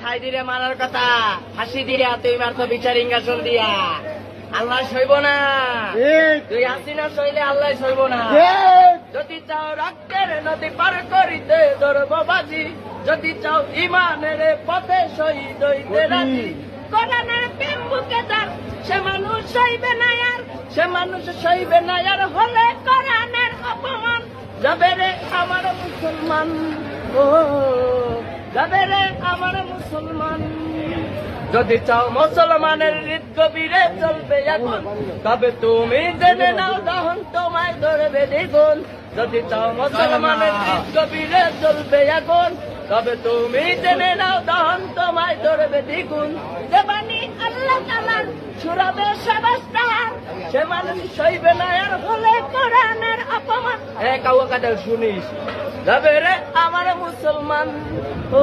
ছাই দিলে মারার কথা, ফাঁসি দিয়া তুই মারতো বিচার ইঙ্গাসন দিয়া। আল্লাহ সইব না, তুই হাসিনা সইলে আল্লাহ সইব না। যদি চাও রক্তের নদী পার করিতে ধরব বাজি, যদি চাও ইমানের পথে শহীদ হইতে রাজি। কোরআনের প্রেম বুকে যার সে মানুষ সইবে না আর, সে মানুষ সইবে না আর হলে কোরআনের অপমান। যাবে রে আমার মুসলমান, ও যাবে রে আমার মুসলমান। যদি চাও মুসলমানের হৃদ গভীরে চলবে এখন, তবে তুমি জেনে নাও দহন তোমায় ধরবে দ্বিগুণ। যদি চাও মুসলমানের হৃদ গভীরে চলবে এখন, তবে তুমি জেনে নাও দহন তোমায় ধরবে দ্বিগুণ। যে বাণী আল্লাহ তাআলার ছুড়াবে সেবাস্তার, সে মানুষ সইবে না আর হলে কোরআনের অপমান। কাউ কাদের শুনিস, যাবে রে আমার মুসলমান, ও